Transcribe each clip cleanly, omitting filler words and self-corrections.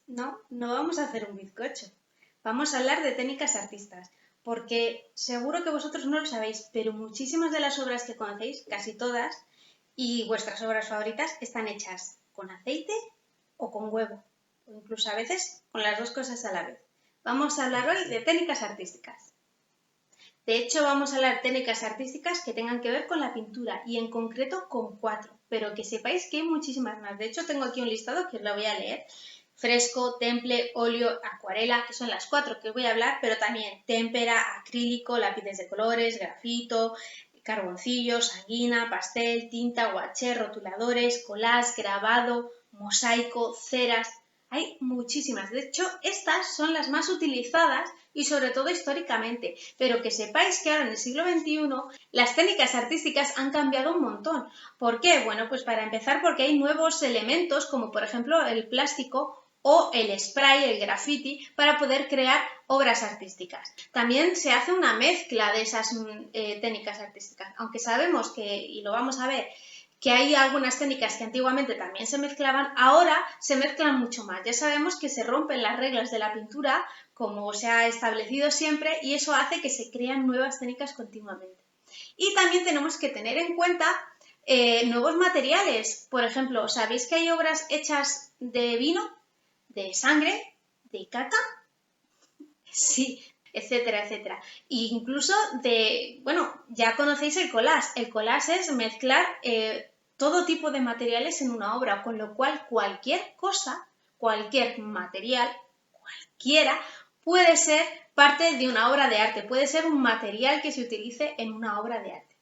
No, no vamos a hacer un bizcocho. Vamos a hablar de técnicas artistas, porque seguro que vosotros no lo sabéis, pero muchísimas de las obras que conocéis, casi todas, y vuestras obras favoritas están hechas con aceite o con huevo, o incluso a veces con las dos cosas a la vez. Vamos a hablar hoy de técnicas artísticas. De hecho, vamos a hablar de técnicas artísticas que tengan que ver con la pintura y en concreto con 4, pero que sepáis que hay muchísimas más. De hecho, tengo aquí un listado que os lo voy a leer. Fresco, temple, óleo, acuarela, que son las 4 que voy a hablar, pero también témpera, acrílico, lápices de colores, grafito, carboncillo, sanguina, pastel, tinta, guaché, rotuladores, collage, grabado, mosaico, ceras. Hay muchísimas. De hecho, estas son las más utilizadas y sobre todo históricamente. Pero que sepáis que ahora en el siglo XXI las técnicas artísticas han cambiado un montón. ¿Por qué? Bueno, pues para empezar porque hay nuevos elementos como por ejemplo el plástico o el spray, el graffiti, para poder crear obras artísticas. También se hace una mezcla de esas técnicas artísticas, aunque sabemos que, y lo vamos a ver, que hay algunas técnicas que antiguamente también se mezclaban, ahora se mezclan mucho más. Ya sabemos que se rompen las reglas de la pintura, como se ha establecido siempre, y eso hace que se crean nuevas técnicas continuamente. Y también tenemos que tener en cuenta nuevos materiales. Por ejemplo, ¿sabéis que hay obras hechas de vino, de sangre, de caca? Sí, etcétera, etcétera. E incluso bueno, ya conocéis el collage. El collage es mezclar todo tipo de materiales en una obra, con lo cual cualquier cosa, cualquier material, cualquiera, puede ser parte de una obra de arte, puede ser un material que se utilice en una obra de arte.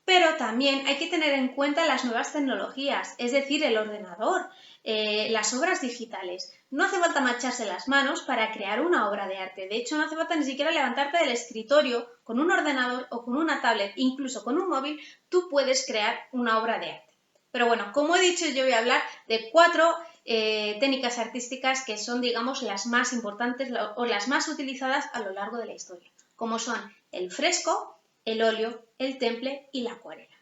Pero también hay que tener en cuenta las nuevas tecnologías, es decir, el ordenador, las obras digitales. No hace falta macharse las manos para crear una obra de arte. De hecho, no hace falta ni siquiera levantarte del escritorio con un ordenador o con una tablet, incluso con un móvil, tú puedes crear una obra de arte. Pero bueno, como he dicho, yo voy a hablar de 4 técnicas artísticas que son, digamos, las más importantes o las más utilizadas a lo largo de la historia, como son el fresco, el óleo, el temple y la acuarela.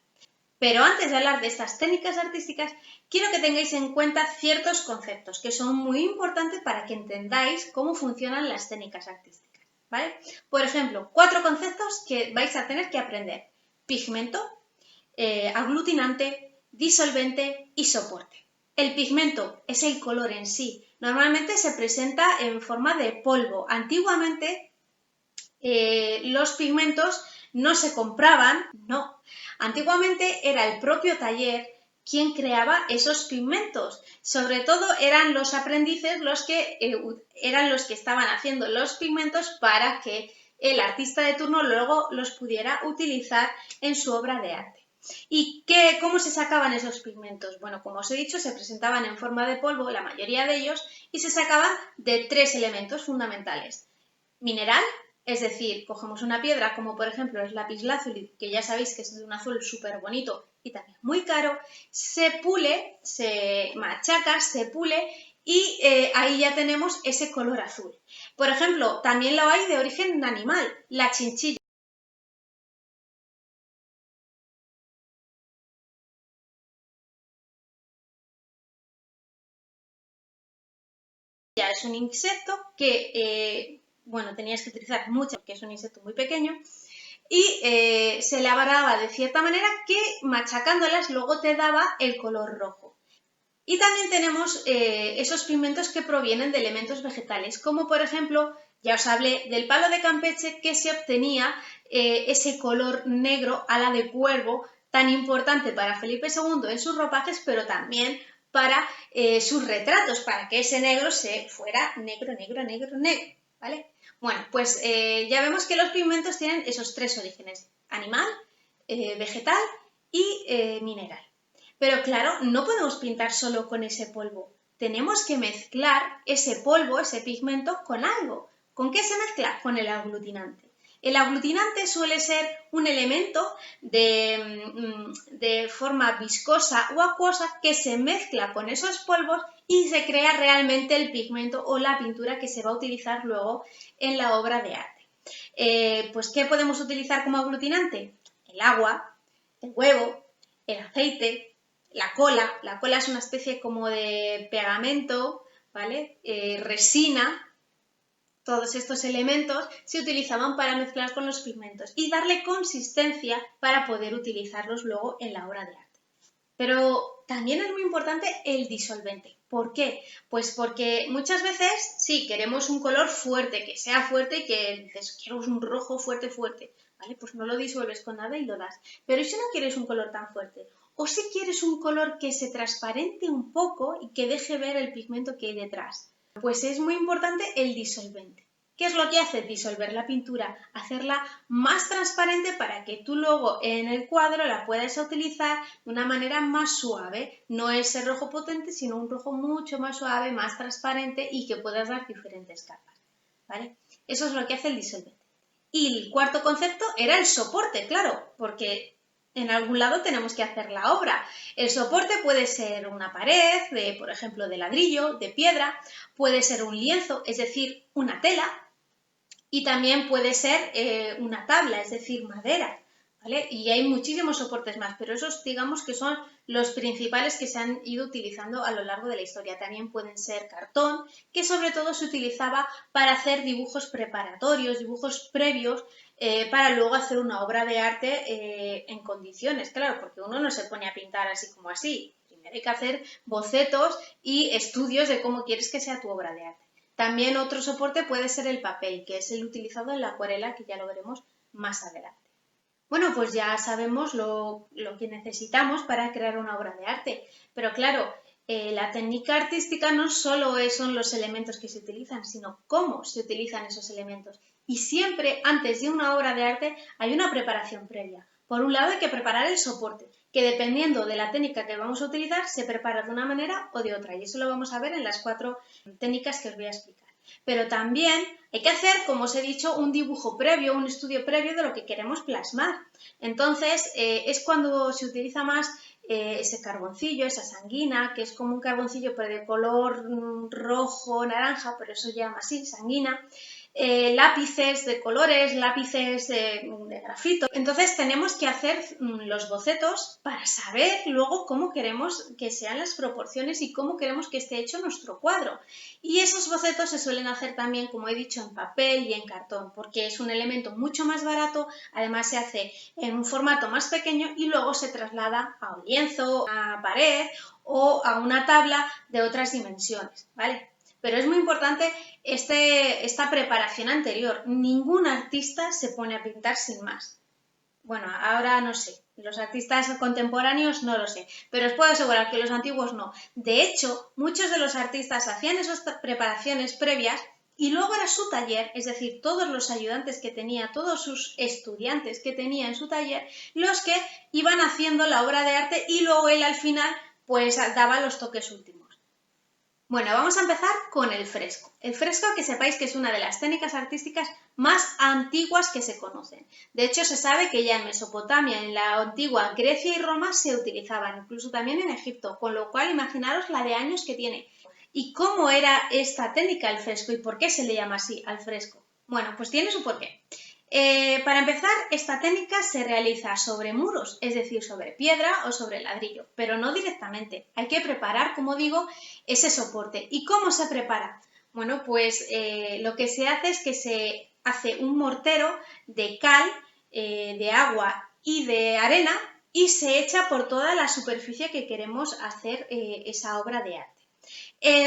Pero antes de hablar de estas técnicas artísticas, quiero que tengáis en cuenta ciertos conceptos que son muy importantes para que entendáis cómo funcionan las técnicas artísticas, ¿vale? Por ejemplo, 4 conceptos que vais a tener que aprender: pigmento, aglutinante, disolvente y soporte. El pigmento es el color en sí. Normalmente se presenta en forma de polvo. Antiguamente los pigmentos no se compraban, no. Antiguamente era el propio taller quien creaba esos pigmentos. Sobre todo eran los aprendices los que eran los que estaban haciendo los pigmentos para que el artista de turno luego los pudiera utilizar en su obra de arte. ¿Y cómo se sacaban esos pigmentos? Bueno, como os he dicho, se presentaban en forma de polvo, la mayoría de ellos, y se sacaban de 3 elementos fundamentales: mineral, es decir, cogemos una piedra como por ejemplo el lapislázuli, que ya sabéis que es de un azul súper bonito y también muy caro, se pule, se machaca, se pule y ahí ya tenemos ese color azul. Por ejemplo, también lo hay de origen animal, la chinchilla. Es un insecto que, bueno, tenías que utilizar mucho porque es un insecto muy pequeño, y se labraba de cierta manera que machacándolas luego te daba el color rojo. Y también tenemos esos pigmentos que provienen de elementos vegetales, como por ejemplo, ya os hablé del palo de Campeche, que se obtenía ese color negro ala de cuervo tan importante para Felipe II en sus ropajes, pero también para sus retratos, para que ese negro se fuera negro, negro, negro, negro, ¿vale? Bueno, pues ya vemos que los pigmentos tienen esos 3 orígenes: animal, vegetal y mineral. Pero claro, no podemos pintar solo con ese polvo. Tenemos que mezclar ese polvo, ese pigmento, con algo. ¿Con qué se mezcla? Con el aglutinante. El aglutinante suele ser un elemento de forma viscosa o acuosa que se mezcla con esos polvos y se crea realmente el pigmento o la pintura que se va a utilizar luego en la obra de arte. Pues, ¿qué podemos utilizar como aglutinante? El agua, el huevo, el aceite, la cola. La cola es una especie como de pegamento ¿vale? Resina, todos estos elementos se utilizaban para mezclar con los pigmentos y darle consistencia para poder utilizarlos luego en la obra de arte. Pero también es muy importante el disolvente. ¿Por qué? Pues porque muchas veces sí, queremos un color fuerte, que sea fuerte y que dices, quiero un rojo fuerte, fuerte, ¿vale? Pues no lo disuelves con nada y lo das. Pero si no quieres un color tan fuerte, o si quieres un color que se transparente un poco y que deje ver el pigmento que hay detrás, pues es muy importante el disolvente. ¿Qué es lo que hace? Disolver la pintura, hacerla más transparente para que tú luego en el cuadro la puedas utilizar de una manera más suave. No ese rojo potente, sino un rojo mucho más suave, más transparente y que puedas dar diferentes capas, ¿vale? Eso es lo que hace el disolvente. Y el cuarto concepto era el soporte, claro, porque en algún lado tenemos que hacer la obra. El soporte puede ser una pared, por ejemplo, de ladrillo, de piedra, puede ser un lienzo, es decir, una tela, y también puede ser una tabla, es decir, madera, ¿vale? Y hay muchísimos soportes más, pero esos digamos que son los principales que se han ido utilizando a lo largo de la historia. También pueden ser cartón, que sobre todo se utilizaba para hacer dibujos preparatorios, dibujos previos, para luego hacer una obra de arte en condiciones, claro, porque uno no se pone a pintar así como así. Primero hay que hacer bocetos y estudios de cómo quieres que sea tu obra de arte. También otro soporte puede ser el papel, que es el utilizado en la acuarela, que ya lo veremos más adelante. Bueno, pues ya sabemos lo que necesitamos para crear una obra de arte, pero claro, la técnica artística no solo son los elementos que se utilizan, sino cómo se utilizan esos elementos. Y siempre antes de una obra de arte hay una preparación previa. Por un lado hay que preparar el soporte, que dependiendo de la técnica que vamos a utilizar, se prepara de una manera o de otra. Y eso lo vamos a ver en las 4 técnicas que os voy a explicar. Pero también hay que hacer, como os he dicho, un dibujo previo, un estudio previo de lo que queremos plasmar. Entonces, es cuando se utiliza más ese carboncillo, esa sanguina, que es como un carboncillo pero de color rojo, naranja, por eso se llama así, sanguina. Lápices de colores, lápices de grafito. Entonces tenemos que hacer los bocetos para saber luego cómo queremos que sean las proporciones y cómo queremos que esté hecho nuestro cuadro. Y esos bocetos se suelen hacer también, como he dicho, en papel y en cartón, porque es un elemento mucho más barato, además se hace en un formato más pequeño y luego se traslada a un lienzo, a una pared o a una tabla de otras dimensiones, ¿vale? Pero es muy importante esta preparación anterior. Ningún artista se pone a pintar sin más. Bueno, ahora no sé, los artistas contemporáneos no lo sé, pero os puedo asegurar que los antiguos no. De hecho, muchos de los artistas hacían esas preparaciones previas y luego era su taller, es decir, todos los ayudantes que tenía, todos sus estudiantes que tenía en su taller, los que iban haciendo la obra de arte y luego él al final pues daba los toques últimos. Bueno, vamos a empezar con el fresco. El fresco, que sepáis que es una de las técnicas artísticas más antiguas que se conocen. De hecho, se sabe que ya en Mesopotamia, en la antigua Grecia y Roma se utilizaban, incluso también en Egipto, con lo cual imaginaros la de años que tiene. ¿Y cómo era esta técnica, el fresco, y por qué se le llama así al fresco? Bueno, pues tiene su porqué. Para empezar, esta técnica se realiza sobre muros, es decir, sobre piedra o sobre ladrillo, pero no directamente. Hay que preparar, como digo, ese soporte. ¿Y cómo se prepara? Bueno, pues lo que se hace es que se hace un mortero de cal, de agua y de arena y se echa por toda la superficie que queremos hacer esa obra de arte.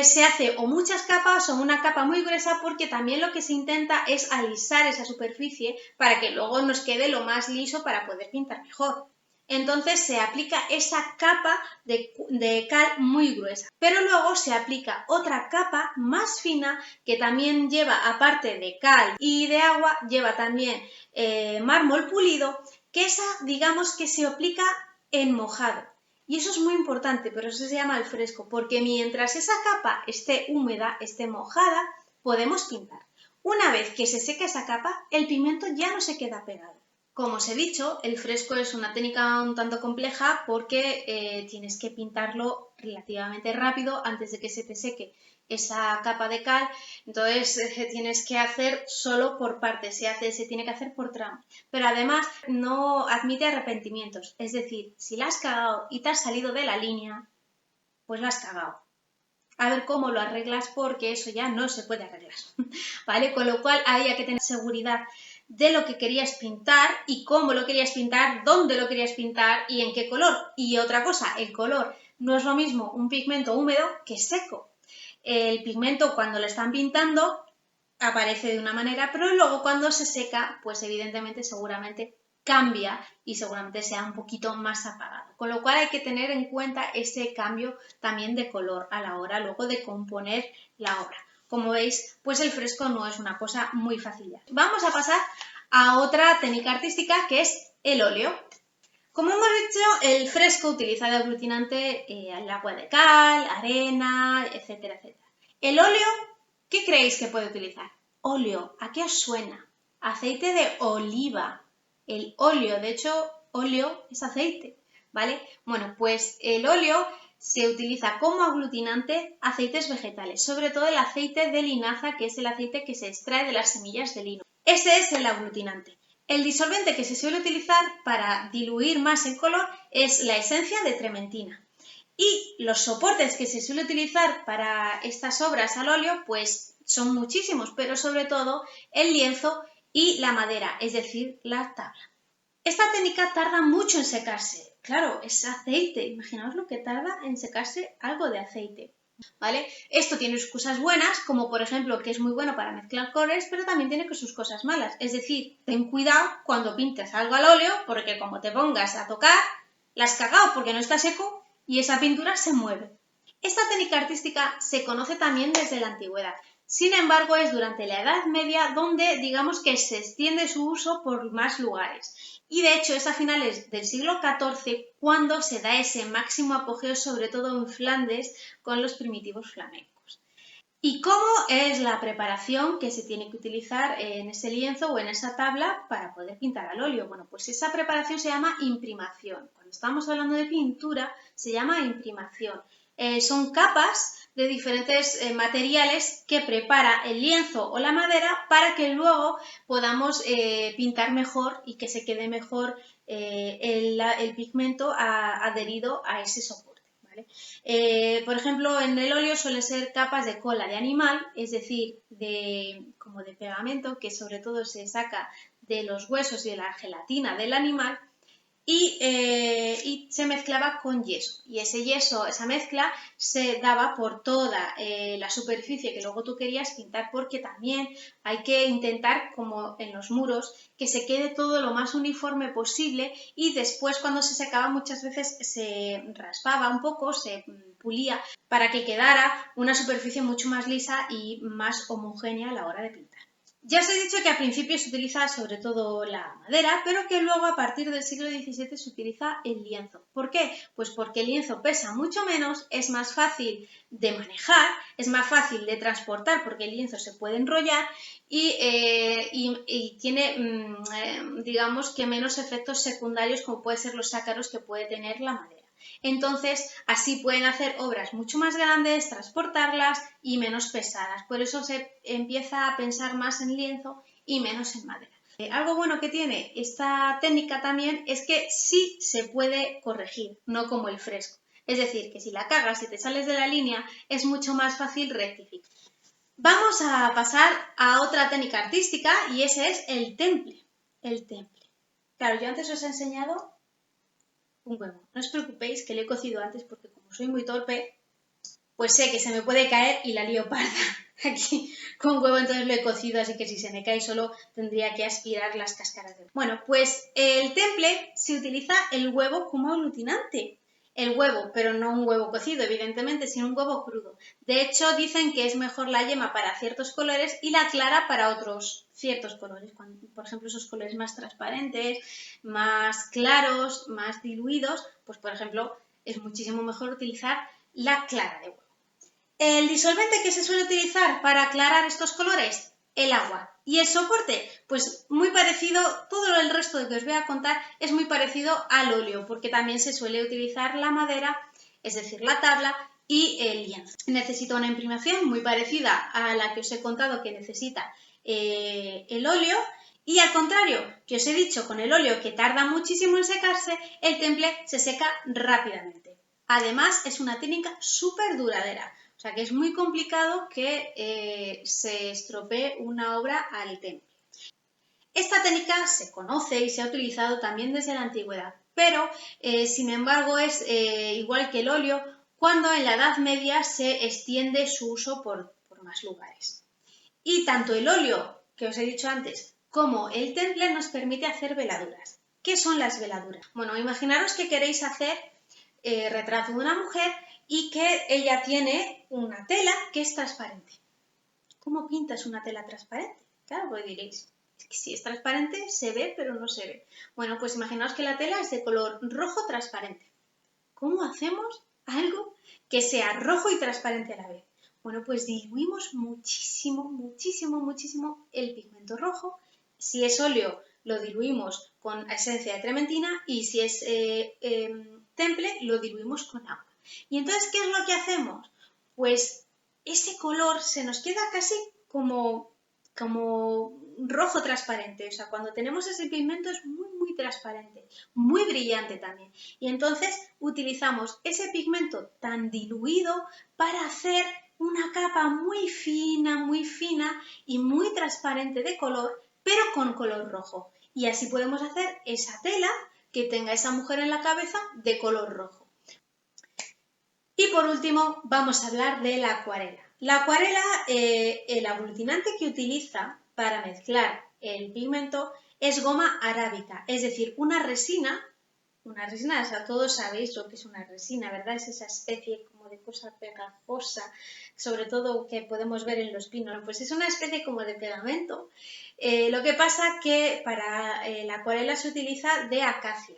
Se hace o muchas capas o una capa muy gruesa porque también lo que se intenta es alisar esa superficie para que luego nos quede lo más liso para poder pintar mejor. Entonces se aplica esa capa de cal muy gruesa, pero luego se aplica otra capa más fina que también lleva, aparte de cal y de agua, lleva también mármol pulido, que esa digamos que se aplica en mojado. Y eso es muy importante, pero eso se llama al fresco, porque mientras esa capa esté húmeda, esté mojada, podemos pintar. Una vez que se seca esa capa, el pigmento ya no se queda pegado. Como os he dicho, el fresco es una técnica un tanto compleja porque tienes que pintarlo relativamente rápido antes de que se te seque esa capa de cal, entonces tienes que hacer solo por partes, se tiene que hacer por tramos, pero además no admite arrepentimientos, es decir, si la has cagado y te has salido de la línea, pues la has cagado. a ver cómo lo arreglas porque eso ya no se puede arreglar, ¿vale? Con lo cual había que tener seguridad de lo que querías pintar y cómo lo querías pintar, dónde lo querías pintar y en qué color. Y otra cosa, el color no es lo mismo un pigmento húmedo que seco. El pigmento cuando lo están pintando aparece de una manera, pero luego cuando se seca, pues evidentemente seguramente cambia y seguramente sea un poquito más apagado. Con lo cual hay que tener en cuenta ese cambio también de color a la hora luego de componer la obra. Como veis, pues el fresco no es una cosa muy fácil. Vamos a pasar a otra técnica artística que es el óleo. Como hemos dicho, el fresco utiliza de aglutinante el agua de cal, arena, etcétera, etcétera. El óleo, ¿qué creéis que puede utilizar? Óleo, ¿a qué os suena? Aceite de oliva. El óleo, de hecho, óleo es aceite, ¿vale? Bueno, pues el óleo se utiliza como aglutinante aceites vegetales, sobre todo el aceite de linaza, que es el aceite que se extrae de las semillas de lino. Ese es el aglutinante. El disolvente que se suele utilizar para diluir más el color es la esencia de trementina. Y los soportes que se suele utilizar para estas obras al óleo, pues son muchísimos, pero sobre todo el lienzo y la madera, es decir, la tabla. Esta técnica tarda mucho en secarse. Claro, es aceite. Imaginaos lo que tarda en secarse algo de aceite. ¿Vale? Esto tiene sus cosas buenas, como por ejemplo que es muy bueno para mezclar colores, pero también tiene sus cosas malas. Es decir, ten cuidado cuando pintes algo al óleo, porque como te pongas a tocar, la has cagado porque no está seco y esa pintura se mueve. Esta técnica artística se conoce también desde la antigüedad. Sin embargo, es durante la Edad Media donde digamos que se extiende su uso por más lugares. Y de hecho es a finales del siglo XIV cuando se da ese máximo apogeo, sobre todo en Flandes, con los primitivos flamencos. ¿Y cómo es la preparación que se tiene que utilizar en ese lienzo o en esa tabla para poder pintar al óleo? Bueno, pues esa preparación se llama imprimación. Cuando estamos hablando de pintura, se llama imprimación. Son capas de diferentes materiales que prepara el lienzo o la madera para que luego podamos pintar mejor y que se quede mejor el pigmento adherido a ese soporte. ¿Vale? Por ejemplo, en el óleo suelen ser capas de cola de animal, es decir, como de pegamento, que sobre todo se saca de los huesos y de la gelatina del animal, y se mezclaba con yeso. Y ese yeso, esa mezcla, se daba por toda la superficie que luego tú querías pintar, porque también hay que intentar, como en los muros, que se quede todo lo más uniforme posible y después cuando se secaba muchas veces se raspaba un poco, se pulía para que quedara una superficie mucho más lisa y más homogénea a la hora de pintar. Ya os he dicho que al principio se utiliza sobre todo la madera, pero que luego a partir del siglo XVII se utiliza el lienzo. ¿Por qué? Pues porque el lienzo pesa mucho menos, es más fácil de manejar, es más fácil de transportar porque el lienzo se puede enrollar y tiene, digamos que menos efectos secundarios como pueden ser los ácaros que puede tener la madera. Entonces, así pueden hacer obras mucho más grandes, transportarlas y menos pesadas. Por eso se empieza a pensar más en lienzo y menos en madera. Algo bueno que tiene esta técnica también es que sí se puede corregir, no como el fresco. Es decir, que si la cagas y te sales de la línea, es mucho más fácil rectificar. Vamos a pasar a otra técnica artística y ese es el temple. El temple. Claro, yo antes os he enseñado un huevo. No os preocupéis que lo he cocido antes porque como soy muy torpe, pues sé que se me puede caer y la lío parda aquí con huevo, entonces lo he cocido, así que si se me cae solo tendría que aspirar las cáscaras de huevo. Bueno, pues el temple se utiliza el huevo como aglutinante. El huevo, pero no un huevo cocido, evidentemente, sino un huevo crudo. De hecho, dicen que es mejor la yema para ciertos colores y la clara para otros ciertos colores. Por ejemplo, esos colores más transparentes, más claros, más diluidos, pues por ejemplo, es muchísimo mejor utilizar la clara de huevo. El disolvente que se suele utilizar para aclarar estos colores, el agua. Y el soporte, pues muy parecido, todo el resto de que os voy a contar es muy parecido al óleo, porque también se suele utilizar la madera, es decir, la tabla y el lienzo. Necesita una imprimación muy parecida a la que os he contado que necesita el óleo, y al contrario que os he dicho con el óleo que tarda muchísimo en secarse, el temple se seca rápidamente. Además, es una técnica súper duradera, O sea que es muy complicado que se estropee una obra al temple. Esta técnica se conoce y se ha utilizado también desde la antigüedad, pero sin embargo es igual que el óleo cuando en la Edad Media se extiende su uso por más lugares. Y tanto el óleo, que os he dicho antes, como el temple nos permite hacer veladuras. ¿Qué son las veladuras? Bueno, imaginaros que queréis hacer retrato de una mujer y que ella tiene una tela que es transparente. ¿Cómo pintas una tela transparente? Claro, pues diréis, es que si es transparente se ve, pero no se ve. Bueno, pues imaginaos que la tela es de color rojo transparente. ¿Cómo hacemos algo que sea rojo y transparente a la vez? Bueno, pues diluimos muchísimo, muchísimo, muchísimo el pigmento rojo. Si es óleo, lo diluimos con esencia de trementina y si es temple, lo diluimos con agua. Y entonces, ¿qué es lo que hacemos? Pues ese color se nos queda casi como rojo transparente. O sea, cuando tenemos ese pigmento es muy, muy transparente, muy brillante también. Y entonces utilizamos ese pigmento tan diluido para hacer una capa muy fina y muy transparente de color, pero con color rojo. Y así podemos hacer esa tela que tenga esa mujer en la cabeza de color rojo. Y por último vamos a hablar de la acuarela. La acuarela, el aglutinante que utiliza para mezclar el pigmento es goma arábica, es decir, una resina, o sea, todos sabéis lo que es una resina, ¿verdad? Es esa especie como de cosa pegajosa, sobre todo que podemos ver en los pinos, pues es una especie como de pegamento. Lo que pasa que para la acuarela se utiliza de acacia.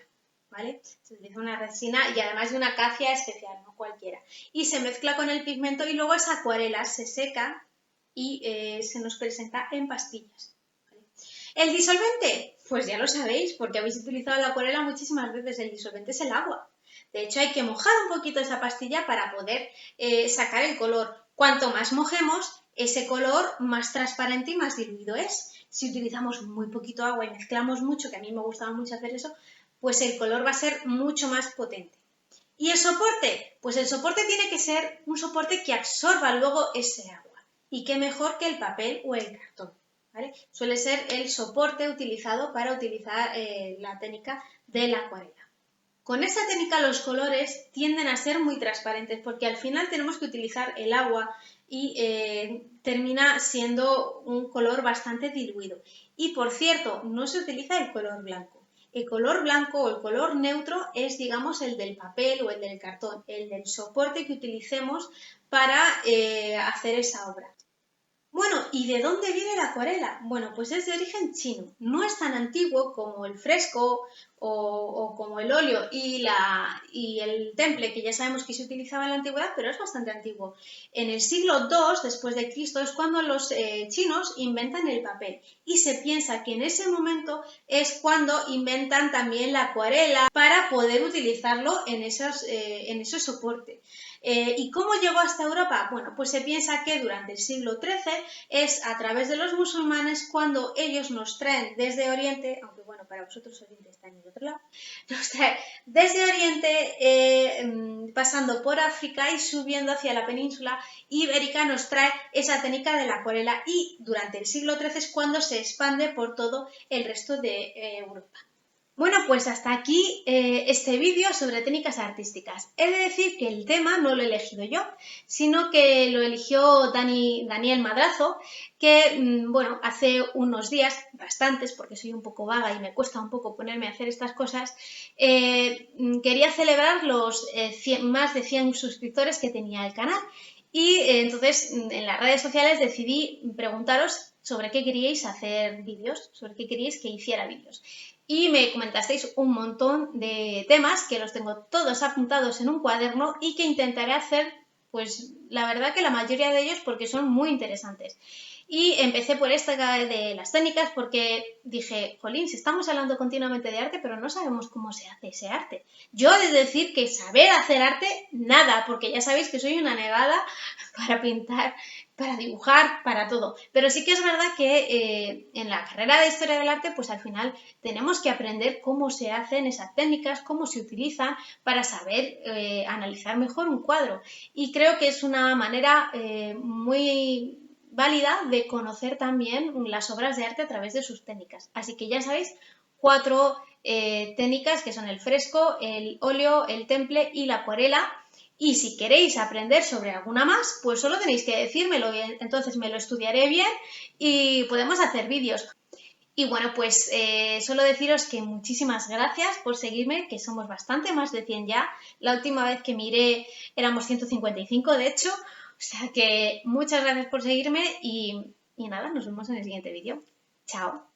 ¿Vale? Se utiliza una resina y además de una acacia especial, no cualquiera. Y se mezcla con el pigmento y luego esa acuarela se seca y se nos presenta en pastillas. ¿Vale? ¿El disolvente? Pues ya lo sabéis, porque habéis utilizado la acuarela muchísimas veces. El disolvente es el agua. De hecho, hay que mojar un poquito esa pastilla para poder sacar el color. Cuanto más mojemos, ese color más transparente y más diluido es. Si utilizamos muy poquito agua y mezclamos mucho, que a mí me gustaba mucho hacer eso, pues el color va a ser mucho más potente. ¿Y el soporte? Pues el soporte tiene que ser un soporte que absorba luego ese agua. Y qué mejor que el papel o el cartón, ¿vale? Suele ser el soporte utilizado para utilizar la técnica de la acuarela. Con esta técnica los colores tienden a ser muy transparentes porque al final tenemos que utilizar el agua y termina siendo un color bastante diluido. Y por cierto, no se utiliza el color blanco. El color blanco o el color neutro es, digamos, el del papel o el del cartón, el del soporte que utilicemos para hacer esa obra. Bueno, ¿y de dónde viene la acuarela? Bueno, pues es de origen chino. No es tan antiguo como el fresco o como el óleo y el temple, que ya sabemos que se utilizaba en la antigüedad, pero es bastante antiguo. En el siglo II después de Cristo es cuando los chinos inventan el papel y se piensa que en ese momento es cuando inventan también la acuarela para poder utilizarlo en esos soportes. ¿Y cómo llegó hasta Europa? Bueno, pues se piensa que durante el siglo XIII es a través de los musulmanes cuando ellos nos traen desde Oriente, aunque bueno, para vosotros Oriente está en el otro lado, nos traen desde Oriente pasando por África y subiendo hacia la península ibérica nos trae esa técnica de la acuarela y durante el siglo XIII es cuando se expande por todo el resto de Europa. Bueno, pues hasta aquí este vídeo sobre técnicas artísticas. He de decir que el tema no lo he elegido yo, sino que lo eligió Daniel Madrazo, que, bueno, hace unos días, bastantes, porque soy un poco vaga y me cuesta un poco ponerme a hacer estas cosas, quería celebrar los más de 100 suscriptores que tenía el canal. Y entonces en las redes sociales decidí preguntaros sobre qué queríais hacer vídeos, sobre qué queríais que hiciera vídeos. Y me comentasteis un montón de temas que los tengo todos apuntados en un cuaderno y que intentaré hacer, pues la verdad que la mayoría de ellos porque son muy interesantes. Y empecé por esta de las técnicas porque dije, jolín, si estamos hablando continuamente de arte, pero no sabemos cómo se hace ese arte. Yo he de decir que saber hacer arte, nada, porque ya sabéis que soy una negada para pintar, para dibujar, para todo. Pero sí que es verdad que en la carrera de Historia del Arte, pues al final tenemos que aprender cómo se hacen esas técnicas, cómo se utilizan para saber analizar mejor un cuadro. Y creo que es una manera muy válida de conocer también las obras de arte a través de sus técnicas. Así que ya sabéis, 4 técnicas que son el fresco, el óleo, el temple y la acuarela. Y si queréis aprender sobre alguna más, pues solo tenéis que decírmelo, entonces me lo estudiaré bien y podemos hacer vídeos. Y bueno, pues solo deciros que muchísimas gracias por seguirme, que somos bastante más de 100 ya. La última vez que miré éramos 155, de hecho. O sea que muchas gracias por seguirme y nada, nos vemos en el siguiente vídeo. Chao.